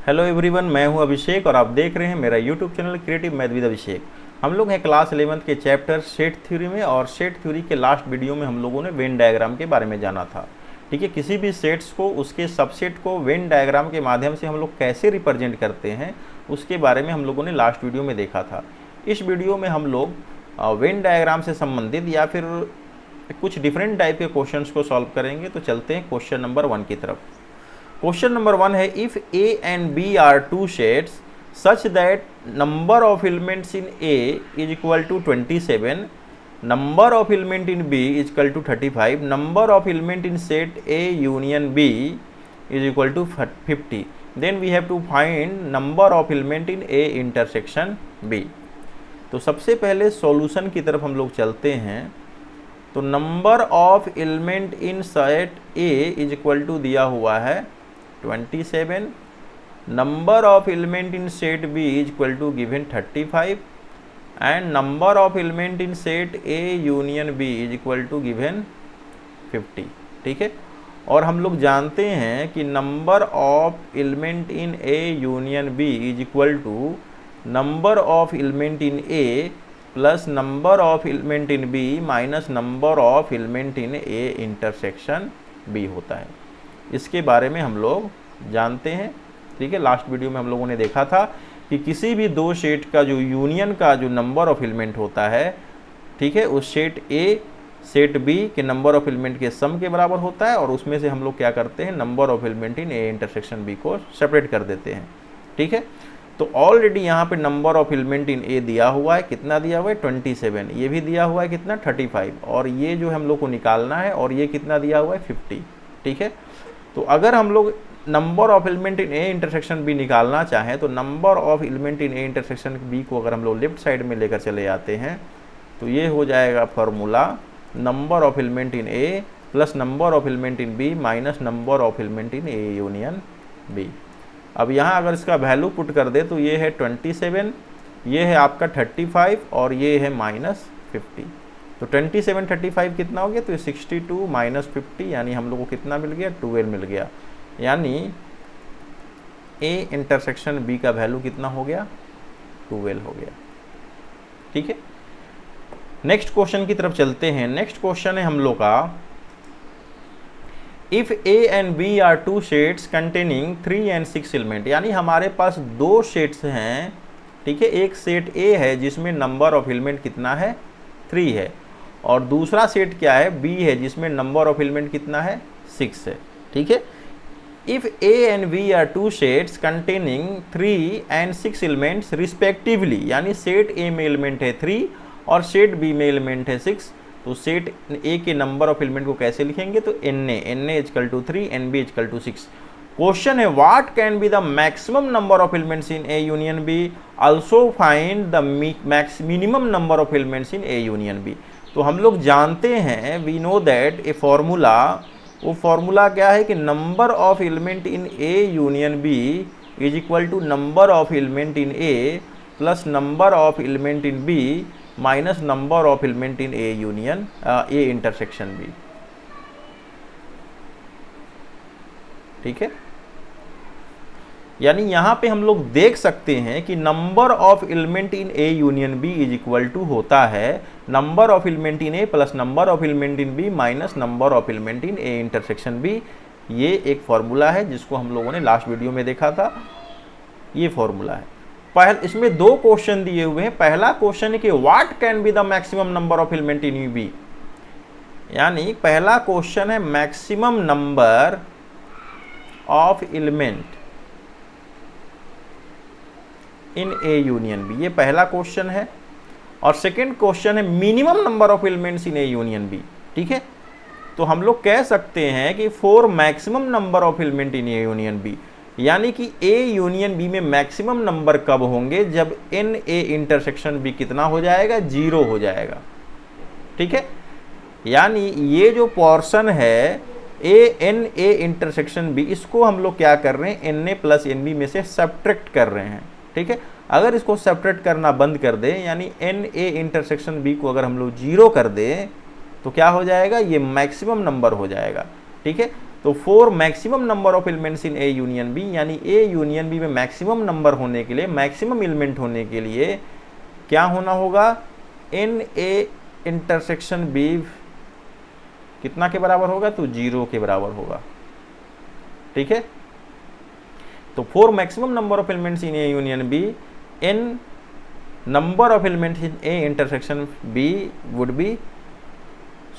Hello everyone, मैं हूं अभिषेक और आप देख रहे हैं मेरा YouTube channel creative math with Abhishek. हम लोग हैं क्लास 11th के चैप्टर सेट थ्योरी में, और सेट थ्योरी के लास्ट वीडियो में हम लोगों ने वेन डायग्राम के बारे में जाना था। ठीक है, किसी भी सेट्स को, उसके सबसेट को वेन डायग्राम के माध्यम से हम लोग कैसे रिप्रेजेंट करते हैं उसके बारे में हम लोगों ने लास्ट वीडियो में देखा था। इस वीडियो में हम लोग वेन डायग्राम से संबंधित या फिर कुछ डिफरेंट टाइप के क्वेश्चंस को सॉल्व करेंगे। तो चलते हैं क्वेश्चन नंबर 1 की तरफ। क्वेश्चन नंबर 1 है, if A and B are two sets such that number of elements in A is equal to 27, number of element in B is equal to 35, number of element in set A union B is equal to 50, then we have to find number of element in A intersection B। तो सबसे पहले solution की तरफ हम लोग चलते हैं। तो number of element in set A is equal to दिया हुआ है 27, number of element in set B is equal to given 35 and number of element in set A union B is equal to given 50। ठीक है, और हम लोग जानते हैं कि number of element in A union B is equal to number of element in A plus number of element in B minus number of element in A intersection B होता है। इसके बारे में हम लोग जानते हैं। ठीक है, लास्ट वीडियो में हम लोगों ने देखा था कि किसी भी दो सेट का जो यूनियन का जो नंबर ऑफ एलिमेंट होता है, ठीक है, उस सेट A सेट B के नंबर ऑफ एलिमेंट के सम के बराबर होता है, और उसमें से हम लोग क्या करते हैं, number of element in A intersection B को सेपरेट कर देते हैं। ठीक है, तो ऑलरेडी यहाँ पे number of element in A दिया हुआ है, कितना दिया हुआ है 27, ये भी दिया हुआ है कितना 35, और ये जो हम लोग को निकालना है, और ये कितना दिया हुआ है 50। ठीक है, तो अगर हम लोग number of element in A intersection B निकालना चाहें तो number of element in A intersection B को अगर हम लोग लेफ्ट साइड में लेकर चले जाते हैं तो ये हो जाएगा formula number of element in A plus number of element in B minus number of element in A union B। अब यहाँ अगर इसका वैल्यू पुट कर दे तो ये है 27, ये है आपका 35 और ये है -50। तो 27 35 कितना हो गया, तो 62 माइनस 50 यानी हम लोग को कितना मिल गया, 12 मिल गया। यानी A इंटरसेक्शन B का वैल्यू कितना हो गया, 12 हो गया। ठीक है, नेक्स्ट क्वेश्चन की तरफ चलते हैं। नेक्स्ट क्वेश्चन है हम लोग का, if A and B are two sets containing 3 and 6 element, यानी हमारे पास दो सेट्स हैं। ठीक है, एक सेट A है जिसमें नंबर ऑफ एलिमेंट कितना है 3 है, और दूसरा सेट क्या है B है जिसमें नंबर ऑफ एलिमेंट कितना है 6 है। ठीक है, if A and B are two sets containing 3 and 6 elements respectively, यानी सेट A में एलिमेंट है 3 और सेट B में एलिमेंट है 6, तो सेट A के नंबर ऑफ एलिमेंट को कैसे लिखेंगे, तो Na equal to 3, NB equal to 6। Question है, what can be the maximum number of elements in A union B, also find the minimum number of elements in A union B। तो हम लोग जानते हैं, we know that a formula, वो formula क्या है कि number of element in A union B is equal to number of element in A plus number of element in B minus number of element in A union A intersection B। ठीक है, यानी यहाँ पे हम लोग देख सकते हैं कि number of element in A union B is equal to होता है number of element in A plus number of element in B minus number of element in A intersection B। ये एक फॉर्मूला है जिसको हम लोगों ने लास्ट वीडियो में देखा था। ये फॉर्मूला है। इसमें दो क्वेश्चन दिए हुए हैं। पहला क्वेश्चन है कि what can be the maximum number of element in B, यानी पहला क्वेश्चन है maximum number of element in A union B, ये पहला क्वेश्चन है। और सेकंड क्वेश्चन है minimum number of elements in A union B। ठीक है, तो हम लोग कह सकते हैं कि for maximum number of element in A union B, यानी कि A यूनियन B में मैक्सिमम नंबर कब होंगे, जब NA इंटरसेक्शन B कितना हो जाएगा, 0 हो जाएगा। ठीक है, यानी ये जो पोर्शन है NA इंटरसेक्शन B, इसको हम लोग क्या कर रहे हैं, NA प्लस NB में से सब्ट्रैक्ट कर रहे हैं। ठीक है, अगर इसको सब्ट्रैक्ट करना बंद कर दें, यानी NA इंटरसेक्शन B को अगर हम लोग 0 कर दें तो क्या हो जाएगा, ये मैक्सिमम नंबर हो जाएगा। ठीक है, तो for maximum number of elements in A union B, यानी ए यूनियन बी में मैक्सिमम नंबर होने के लिए, मैक्सिमम एलिमेंट होने के लिए क्या होना होगा, इन ए इंटरसेक्शन बी कितना के बराबर होगा, तो 0 के बराबर होगा। ठीक है, तो for maximum number of elements in A union B, in number of elements in A intersection B would be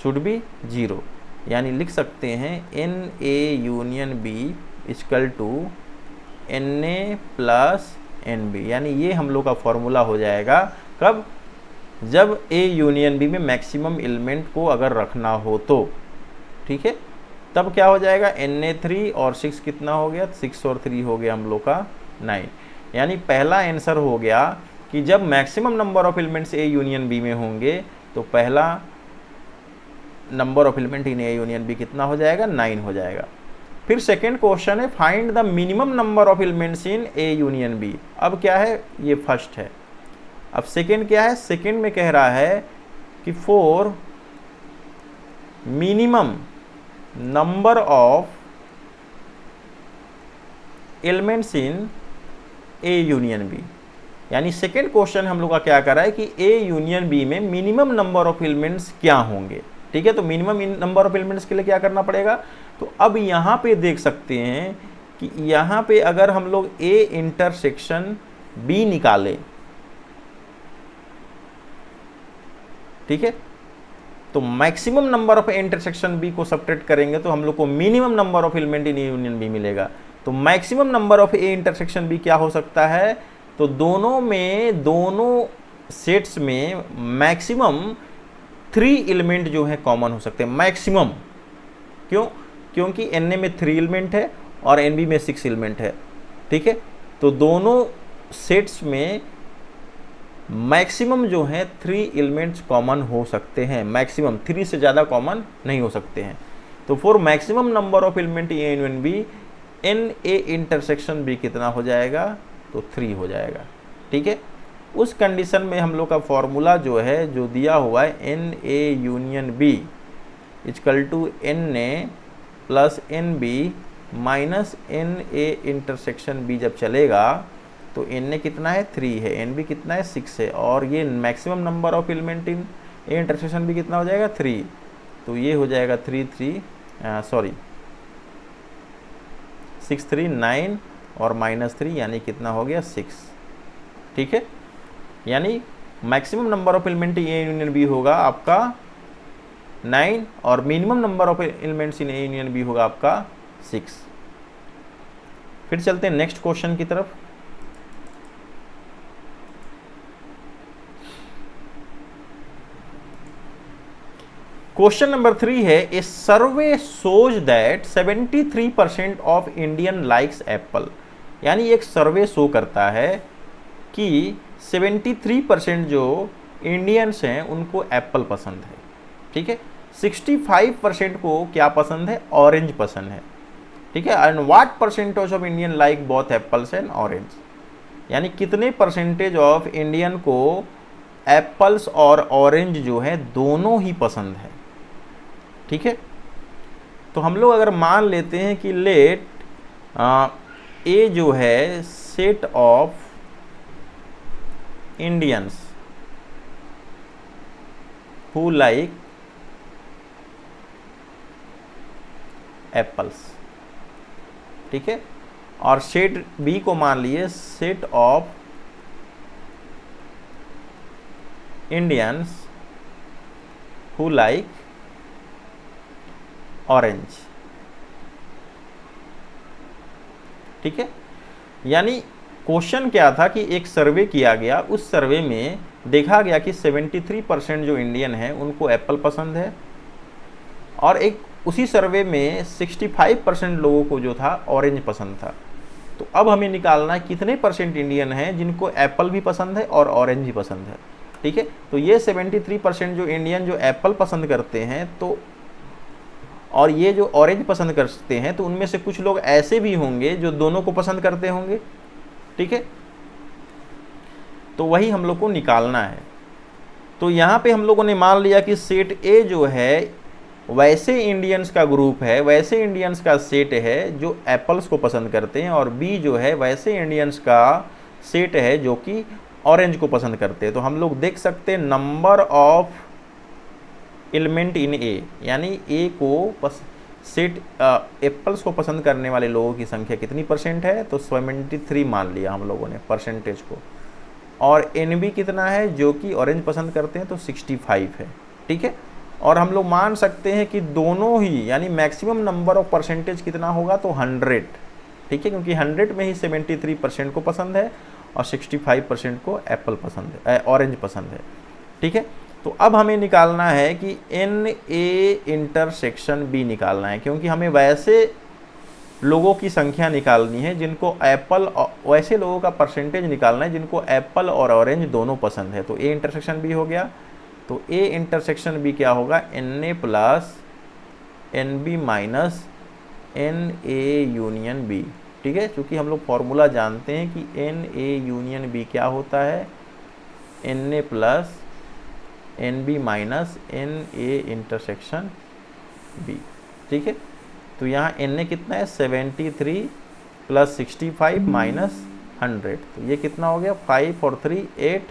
should be 0, यानी लिख सकते हैं N A union B equal to N A plus N B, यानी ये हम लोग का formula हो जाएगा कब, जब ए यूनियन बी में मैक्सिमम एलिमेंट को अगर रखना हो तो। ठीक है, तब क्या हो जाएगा, एन ए 3 और 6 कितना हो गया, 6 और 3 हो गया हम लोग का 9, यानी पहला आंसर हो गया कि जब maximum number of elements A union B में होंगे तो पहला number of element in A union B कितना हो जाएगा, 9 हो जाएगा। फिर सेकेंड क्वेश्चन है find the minimum number of elements in A union B. अब क्या है, ये फर्स्ट है, अब सेकेंड क्या है, सेकेंड में कह रहा है कि for minimum number of elements in A union B, यानी सेकेंड क्वेश्चन हम लोग का क्या कर रहा है कि ए यूनियन बी में मिनिमम नंबर ऑफ एलिमेंट्स क्या होंगे। ठीक है, तो मिनिमम नंबर ऑफ एलिमेंट्स के लिए क्या करना पड़ेगा, तो अब यहाँ पे देख सकते हैं कि यहाँ पे अगर हम लोग ए इंटरसेक्शन बी निकाले, ठीक है, तो maximum number of intersection B को सब्ट्रैक्ट करेंगे तो हम लोग को minimum number of element in A union B मिलेगा। तो maximum number of A intersection B क्या हो सकता है, तो दोनों में, दोनों सेट्स में मैक्सिमम 3 एलिमेंट जो है कॉमन हो सकते हैं, मैक्सिमम। क्यों, क्योंकि एन ए में 3 एलिमेंट है और एन बी में 6 एलिमेंट है। ठीक है, तो दोनों सेट्स में मैक्सिमम जो है 3 एलिमेंट्स कॉमन हो सकते हैं, मैक्सिमम 3 से ज़्यादा कॉमन नहीं हो सकते हैं। तो for maximum number of element A union B, n A intersection B कितना हो जाएगा, तो 3 हो जाएगा। ठीक है, उस कंडीशन में हम लोग का फॉर्मूला जो है, जो दिया हुआ है n A union B equal to N A plus N B minus n A intersection B जब चलेगा तो एन ए कितना है, 3 है, एन बी कितना है, 6 है, और ये maximum number of element in A intersection B कितना हो जाएगा, 3। तो ये हो जाएगा 6 3 9 और -3, यानी कितना हो गया, 6। ठीक है, यानी maximum number of element in A union B होगा आपका 9 और minimum number of elements in A union B होगा आपका 6। फिर चलते हैं नेक्स्ट क्वेश्चन की तरफ। क्वेश्चन नंबर 3 है, a survey shows that 73% of Indian likes apple, यानी एक सर्वे शो करता है कि 73% जो इंडियंस हैं उनको एप्पल पसंद है। ठीक है, 65% को क्या पसंद है, ऑरेंज पसंद है। ठीक है, and what percentage of Indian like both apples and orange, यानी कितने परसेंटेज ऑफ इंडियन को एप्पल्स और ऑरेंज जो है दोनों ही पसंद है। ठीक है, तो हम लोग अगर मान लेते हैं कि लेट ए जो है set of Indians who like apples, ठीक है, और सेट बी को मान लिए set of Indians who like orange. ठीक है, यानी क्वेश्चन क्या था कि एक सर्वे किया गया, उस सर्वे में देखा गया कि 73% जो इंडियन है उनको एप्पल पसंद है, और एक उसी सर्वे में 65% लोगों को जो था ऑरेंज पसंद था। तो अब हमें निकालना है कितने परसेंट इंडियन हैं जिनको एप्पल भी पसंद है और ऑरेंज भी पसंद है। ठीक है, तो ये 73% जो इंडियन जो एप्पल पसंद करते हैं, तो और ये जो ऑरेंज पसंद करते हैं, तो उनमें से कुछ लोग ऐसे भी होंगे जो दोनों को पसंद करते होंगे। ठीक है, तो वही हम लोग को निकालना है। तो यहाँ पे हम लोगों ने मान लिया कि सेट ए जो है वैसे इंडियंस का ग्रुप है, वैसे इंडियंस का सेट है जो एप्पल्स को पसंद करते हैं, और बी जो है वैसे इंडियंस का सेट है जो कि ऑरेंज को पसंद करते हैं। तो हम लोग देख सकते हैं नंबर ऑफ एलिमेंट इन ए, यानी ए को सेट एप्पल्स को पसंद करने वाले लोगों की संख्या कितनी परसेंट है, तो 73 मान लिया हम लोगों ने परसेंटेज को। और एन बी कितना है जो कि ऑरेंज पसंद करते हैं, तो 65 है। ठीक है, और हम लोग मान सकते हैं कि दोनों ही, यानी मैक्सिमम नंबर ऑफ परसेंटेज कितना होगा, तो 100। ठीक है, क्योंकि 100 में ही 73% को पसंद है और 65% को एप्पल पसंद है, ऑरेंज पसंद है। ठीक है, तो अब हमें निकालना है कि एन ए इंटरसेक्शन बी निकालना है, क्योंकि हमें वैसे लोगों की संख्या निकालनी है जिनको एप्पल, वैसे लोगों का परसेंटेज निकालना है जिनको एप्पल और ऑरेंज दोनों पसंद है। तो ए इंटरसेक्शन बी हो गया। तो ए इंटरसेक्शन बी क्या होगा, n A plus N B minus n A union B. ठीक है, क्योंकि हम लोग फॉर्मूला जानते हैं कि एन ए यूनियन बी क्या होता है, n A plus N B minus n A intersection B. ठीक है, तो यहाँ एन ए कितना है, 73 प्लस 65 माइनस 100, तो ये कितना हो गया, 5 और 3 8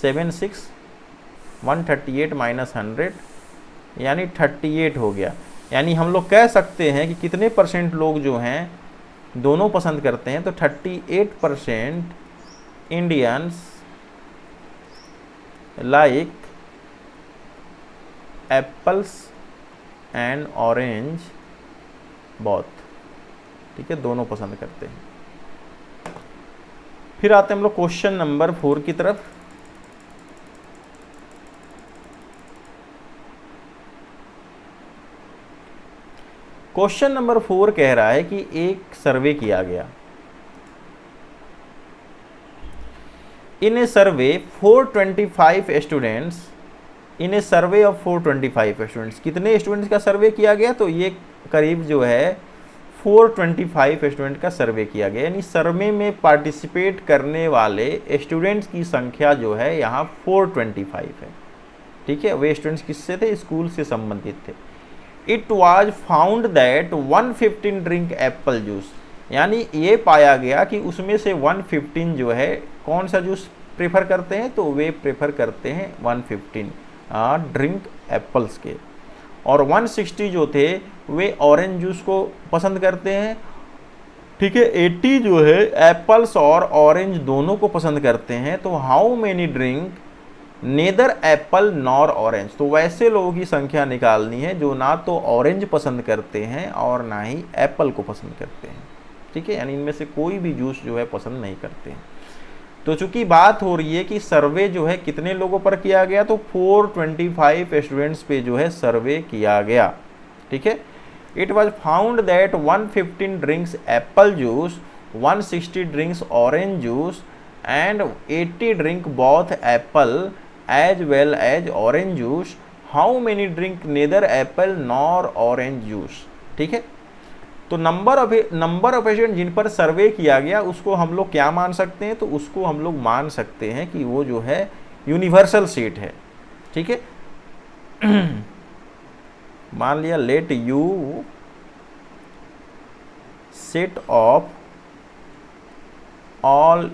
7 6 138 माइनस 100, यानी 38 हो गया। यानी हम लोग कह सकते हैं कि कितने परसेंट लोग जो हैं दोनों पसंद करते हैं, तो 38% Indians like apples and orange both. ठीक है, दोनों पसंद करते हैं। फिर आते हैं हम लोग क्वेश्चन नंबर 4 की तरफ। क्वेश्चन नंबर 4 कह रहा है कि एक सर्वे किया गया। इन ए सर्वे 425 students, in A survey of 425 students, कितने स्टूडेंट्स का सर्वे किया गया, तो ये करीब जो है 425 स्टूडेंट का सर्वे किया गया। यानी सर्वे में पार्टिसिपेट करने वाले स्टूडेंट्स की संख्या जो है यहाँ 425 है। ठीक है, वे स्टूडेंट्स किससे थे, स्कूल से संबंधित थे। It was found that 115 drink Apple juice, यानी ये पाया गया कि उसमें से 115 जो है कौन सा जूस प्रेफर करते हैं, तो वे प्रेफर करते हैं 115 ड्रिंक एप्पल्स के, और 160 जो थे वे ऑरेंज जूस को पसंद करते हैं। ठीक है, 80 जो है एप्पल्स और ऑरेंज दोनों को पसंद करते हैं। तो how many drink neither apple nor orange, तो वैसे लोगों की संख्या निकालनी है जो ना तो ऑरेंज पसंद करते हैं और ना ही एप्पल को पसंद करते हैं। ठीक है, यानी इनमें से कोई भी जूस जो है पसंद नहीं करते हैं। तो चूंकि बात हो रही है कि सर्वे जो है कितने लोगों पर किया गया, तो 425 स्टूडेंट्स पे जो है सर्वे किया गया। ठीक है, it was found that 115 drinks apple juice, 160 drinks orange juice and 80 drink both apple as well as orange juice. How many drink neither apple nor orange juice. ठीक है, तो नंबर ऑफ स्टूडेंट जिन पर सर्वे किया गया उसको हम लोग क्या मान सकते हैं, तो उसको हम लोग मान सकते हैं कि वो जो है यूनिवर्सल सेट है। ठीक है, मान लिया let you set of all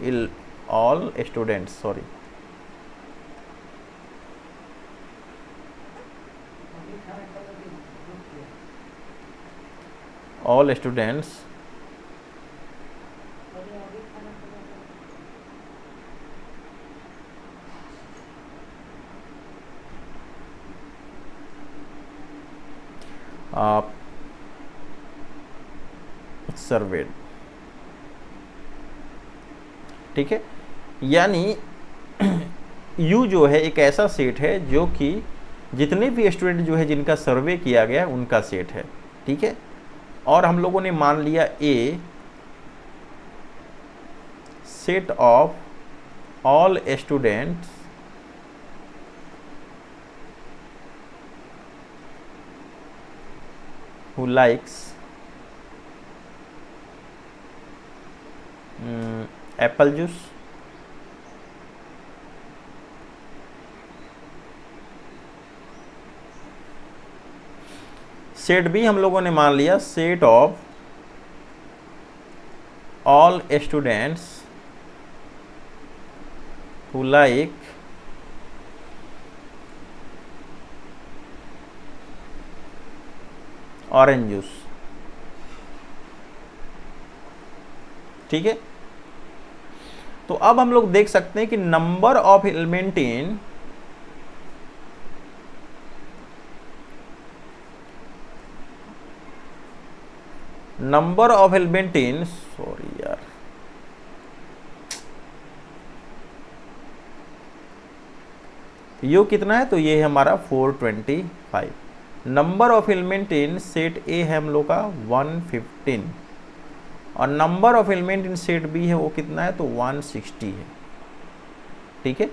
students, sorry, all students served. ठीक है, यानी U जो है एक ऐसा सेट है जो कि जितने भी स्टूडेंट जो है जिनका सर्वे किया गया उनका सेट है। ठीक है, और हम लोगों ने मान लिया a set of all students who likes apple juice set B हम लोगों ने मान लिया set of all students who like orange juice. ठीक है, तो अब हम लोग देख सकते हैं कि number of element in sorry यार, यू कितना है, तो ये है हमारा 425। Number of element in set A है हम लोग का 115 और number of element in set B है वो कितना है, तो 160 है। ठीक है,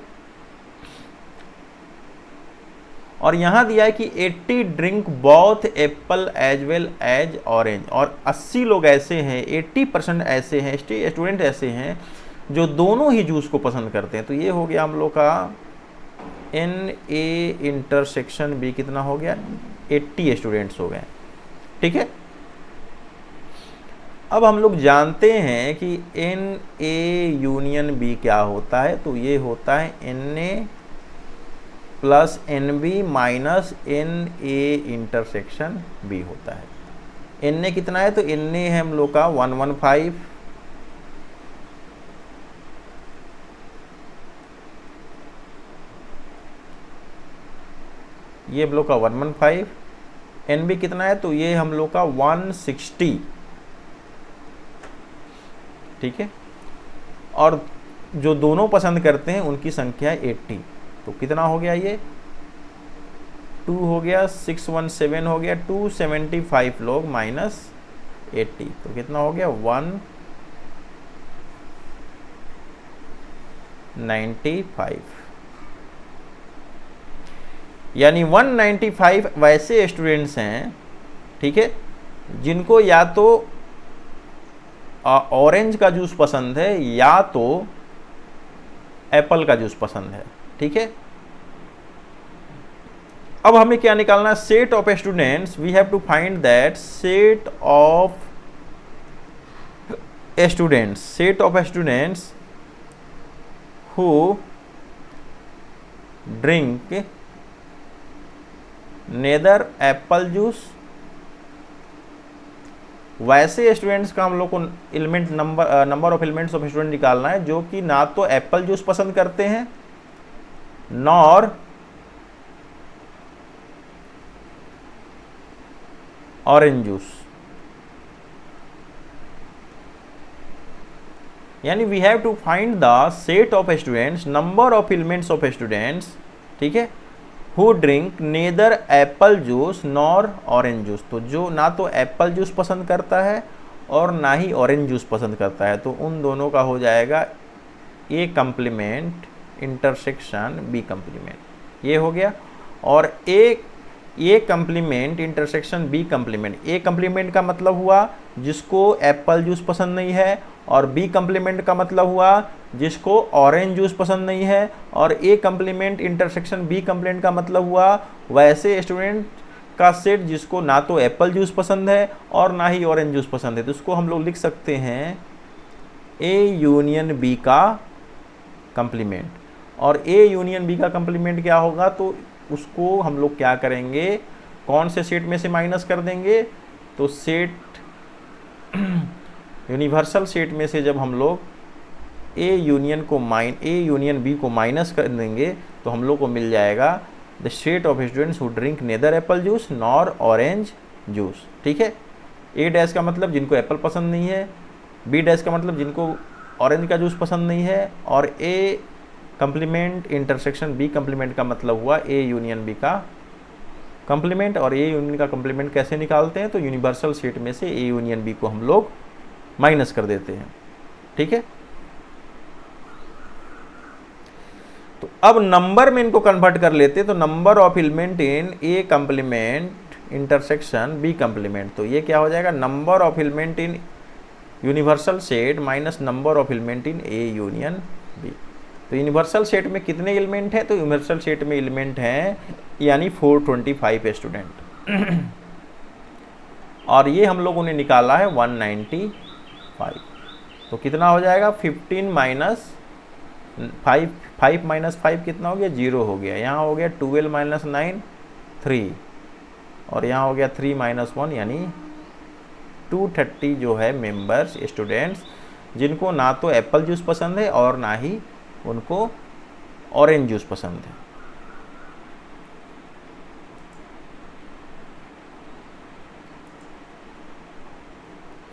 और यहां दिया है कि 80 drink both apple as well as orange, और 80 लोग ऐसे हैं, 80% ऐसे हैं, स्टूडेंट ऐसे हैं जो दोनों ही जूस को पसंद करते हैं। तो ये हो गया हम लोग का एन ए इंटरसेक्शन बी कितना हो गया, 80 स्टूडेंट्स हो गए। ठीक है, अब हम लोग जानते हैं कि एन ए यूनियन बी क्या होता है, तो ये होता है n A plus N B minus n A intersection B होता है। एन ए कितना है, तो एन ए है हम लोग का 115, ये हम लोग का 115, एन बी कितना है, तो ये हम लोग का 160। ठीक है, और जो दोनों पसंद करते हैं उनकी संख्या है 80, तो कितना हो गया, ये 2 हो गया, 617 हो गया, 275 लोग माइनस 80, तो कितना हो गया 195। यानी 195 वैसे स्टूडेंट्स हैं, ठीक है, जिनको या तो ऑरेंज का जूस पसंद है या तो एप्पल का जूस पसंद है। ठीक है, अब हमें क्या निकालना है, set of students, we have to find that set of students who drink neither apple juice, वैसे स्टूडेंट्स का हम लोग को element number of elements of student निकालना है जो कि ना तो एप्पल जूस पसंद करते हैं नॉर ऑरेंज जूस। यानी we have to find the set of students, number of elements of students, ठीक है, who drink neither apple juice nor orange juice. तो जो ना तो एप्पल जूस पसंद करता है और ना ही ऑरेंज जूस पसंद करता है, तो उन दोनों का हो जाएगा A complement intersection B complement, ये हो गया। और A complement intersection B complement, A complement का मतलब हुआ जिसको एप्पल जूस पसंद नहीं है, और बी कम्प्लीमेंट का मतलब हुआ जिसको ऑरेंज जूस पसंद नहीं है, और A complement intersection B complement का मतलब हुआ वैसे स्टूडेंट का सेट जिसको ना तो एप्पल जूस पसंद है और ना ही ऑरेंज जूस पसंद है। तो इसको हम लोग लिख सकते हैं ए यूनियन बी का कम्प्लीमेंट। और ए यूनियन बी का कम्प्लीमेंट क्या होगा, तो उसको हम लोग क्या करेंगे, कौन से सेट में से माइनस कर देंगे, तो सेट यूनिवर्सल सेट में से जब हम लोग ए यूनियन बी को माइनस कर देंगे तो हम लोग को मिल जाएगा the set of students who drink neither apple juice nor orange juice. ठीक है, ए डैश का मतलब जिनको एप्पल पसंद नहीं है, बी डैश का मतलब जिनको ऑरेंज का जूस पसंद नहीं है, और A complement intersection B complement का मतलब हुआ ए यूनियन बी का कम्प्लीमेंट। और ए यूनियन का कम्प्लीमेंट कैसे निकालते हैं, तो यूनिवर्सल सेट में से ए यूनियन बी को हम लोग माइनस कर देते हैं। ठीक है, तो अब नंबर में इनको कन्वर्ट कर लेते हैं, तो number of element in A complement intersection B complement, तो ये क्या हो जाएगा, number of element in universal set minus number of element in A union B. तो यूनिवर्सल सेट में कितने एलिमेंट हैं, तो यूनिवर्सल सेट में एलिमेंट हैं यानी 425 स्टूडेंट। और ये हम लोगों ने निकाला है 195। तो कितना हो जाएगा 15 माइनस 5, 5 माइनस 5 कितना हो गया 0 हो गया। यहाँ हो गया 12 माइनस 9 3, और यहाँ हो गया 3 माइनस 1 यानी 230 जो है मेंबर्स स्टूडेंट्स जिनको ना तो एप्पल जूस पसंद है और ना ही उनको ऑरेंज जूस पसंद है।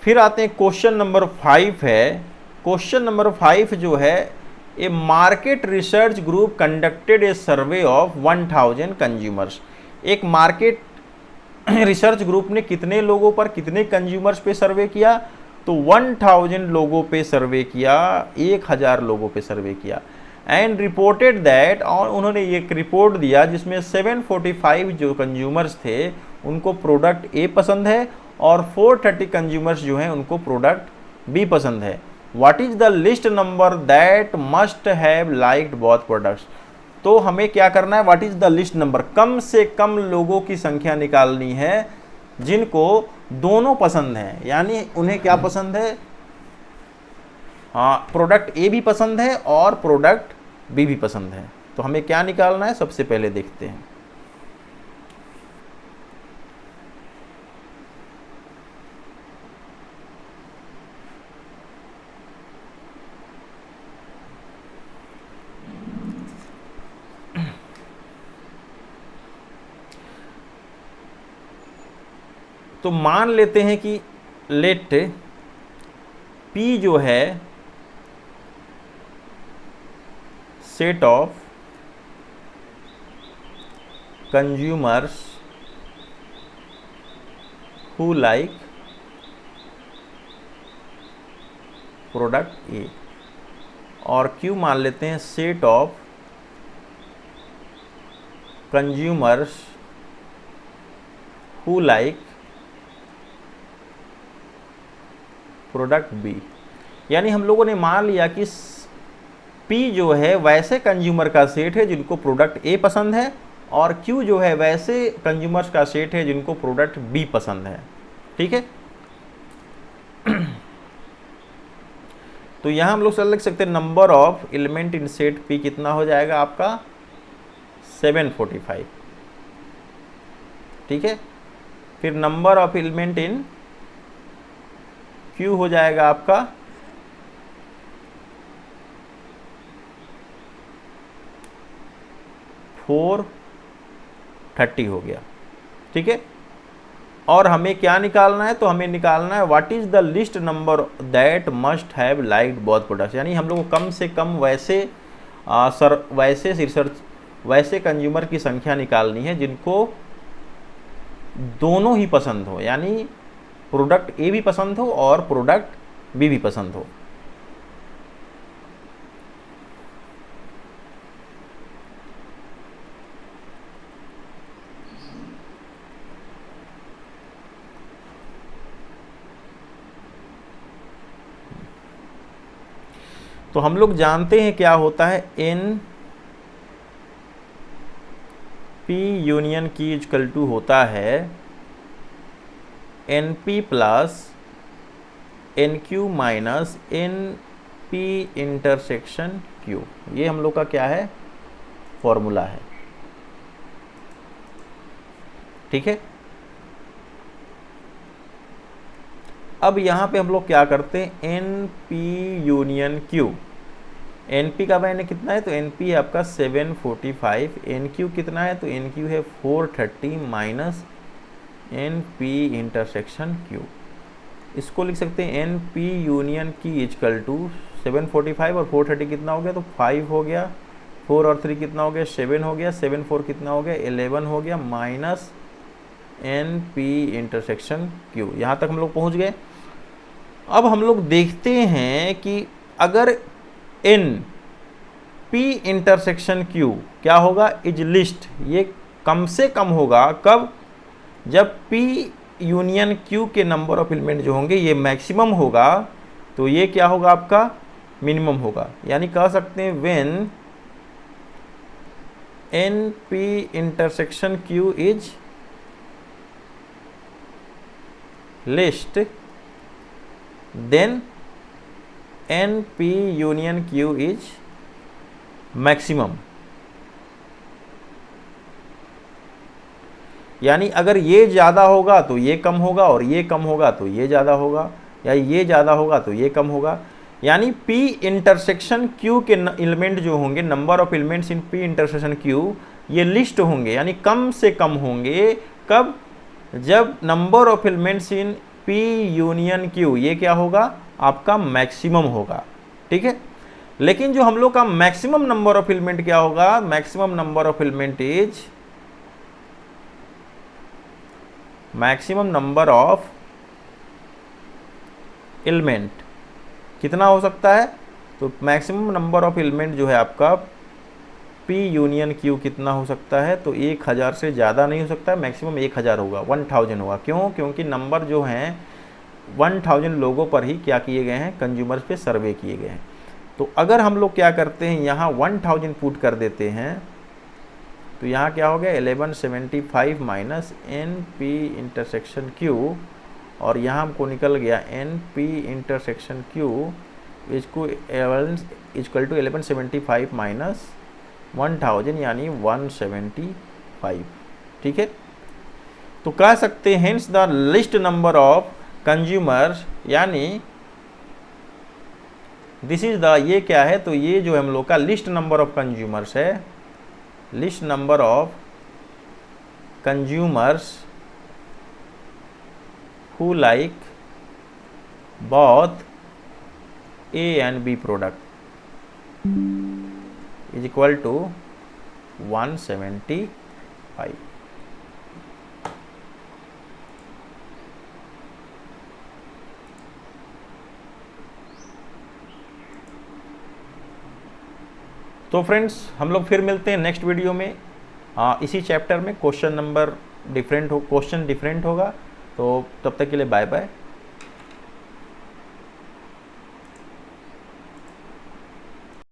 फिर आते हैं क्वेश्चन नंबर 5 है। क्वेश्चन नंबर 5 जो है, a market research group conducted a survey of 1000 consumers. एक मार्केट रिसर्च ग्रुप ने कितने लोगों पर, कितने कंज्यूमर्स पे सर्वे किया? तो 1000 लोगों पे सर्वे किया, 1000 लोगों पे सर्वे किया। एंड रिपोर्टेड दैट, और उन्होंने एक रिपोर्ट दिया जिसमें 745 जो कंज्यूमर्स थे उनको प्रोडक्ट ए पसंद है और 430 कंज्यूमर्स जो हैं उनको प्रोडक्ट बी पसंद है। What is the list number that must have liked both products. तो हमें क्या करना है, what is the list number, कम से कम लोगों की संख्या निकालनी है जिनको दोनों पसंद है। यानी उन्हें क्या पसंद है, हाँ प्रोडक्ट ए भी पसंद है और प्रोडक्ट बी भी पसंद है। तो हमें क्या निकालना है, सबसे पहले देखते हैं। तो मान लेते हैं कि लेट P जो है set of consumers who like product A, और Q मान लेते हैं set of consumers who like product B. यानी हम लोगों ने मान लिया कि P जो है वैसे कंज्यूमर का सेट है जिनको प्रोडक्ट ए पसंद है, और Q जो है वैसे कंज्यूमर्स का सेट है जिनको प्रोडक्ट बी पसंद है। ठीक है। तो यहाँ हम लोग लिख सकते हैं number of element in set P कितना हो जाएगा आपका 745। ठीक है। फिर number of element in Q हो जाएगा आपका 430 हो गया। ठीक है। और हमें क्या निकालना है, तो हमें निकालना है what is the list number that must have liked both products. यानी हम लोग को कम से कम वैसे कंज्यूमर की संख्या निकालनी है जिनको दोनों ही पसंद हो, यानी प्रोडक्ट ए भी पसंद हो और प्रोडक्ट बी भी पसंद हो। तो हम लोग जानते हैं क्या होता है, n P union Q equal to होता है n P plus n Q minus n P intersection Q. ये हम लोग का क्या है, फॉर्मूला है। ठीक है। अब यहाँ पे हम लोग क्या करते हैं, n P union Q. N P का मैंने कितना है, तो एन पी है आपका 745, एन क्यू कितना है, तो एन क्यू है 430 minus n P intersection Q. इसको लिख सकते हैं n P union Q equal to 745 और 430 कितना हो गया, तो 5 हो गया, 4 और 3 कितना हो गया, 7 हो गया, 7 4 कितना हो गया, 11 हो गया, minus n P intersection Q. यहाँ तक हम लोग पहुँच गए। अब हम लोग देखते हैं कि अगर एन पी इंटरसेक्शन क्यू क्या होगा, इज लिस्ट, ये कम से कम होगा कब, जब P यूनियन Q के नंबर ऑफ एलिमेंट जो होंगे ये मैक्सिमम होगा, तो ये क्या होगा आपका मिनिमम होगा। यानी कह सकते हैं when n P intersection Q is least than NP union Q is maximum. यानी अगर ये ज़्यादा होगा तो ये कम होगा, और ये कम होगा तो ये ज़्यादा होगा, या ये ज़्यादा होगा तो ये कम होगा। यानी P इंटरसेक्शन Q के एलिमेंट जो होंगे, number of elements in P intersection Q, ये लिस्ट होंगे, यानी कम से कम होंगे। कब? जब number of elements in P union Q ये क्या होगा? आपका मैक्सिमम होगा। ठीक है। लेकिन जो हम लोग का मैक्सिमम नंबर ऑफ एलिमेंट क्या होगा? Maximum number of element is maximum number of element कितना हो सकता है? तो मैक्सिमम नंबर ऑफ एलिमेंट जो है आपका P यूनियन Q कितना हो सकता है? तो 1000 से ज़्यादा नहीं हो सकता है, मैक्सिमम 1000 होगा, 1000 होगा। क्यों? क्योंकि नंबर जो हैं 1000 लोगों पर ही क्या किए गए हैं? कंज्यूमर्स पे सर्वे किए गए हैं। तो अगर हम लोग क्या करते हैं, यहाँ 1000 पुट कर देते हैं, तो यहाँ क्या हो गया? 1175 माइनस NP इंटरसेक्शन Q, और यहाँ हमको निकल गया NP intersection Q equal to 1175 minus 1000 यानी 175। ठीक है। तो कह सकते हैं hence the list number of consumers, यानी दिस इज द, ये क्या है? तो ये जो हम लोग का लिस्ट नंबर ऑफ कंज्यूमर्स है, least number of consumers who like both A and B product is equal to 175। तो फ्रेंड्स, हम लोग फिर मिलते हैं नेक्स्ट वीडियो में। इसी चैप्टर में क्वेश्चन डिफरेंट होगा। तो तब तक के लिए बाय बाय।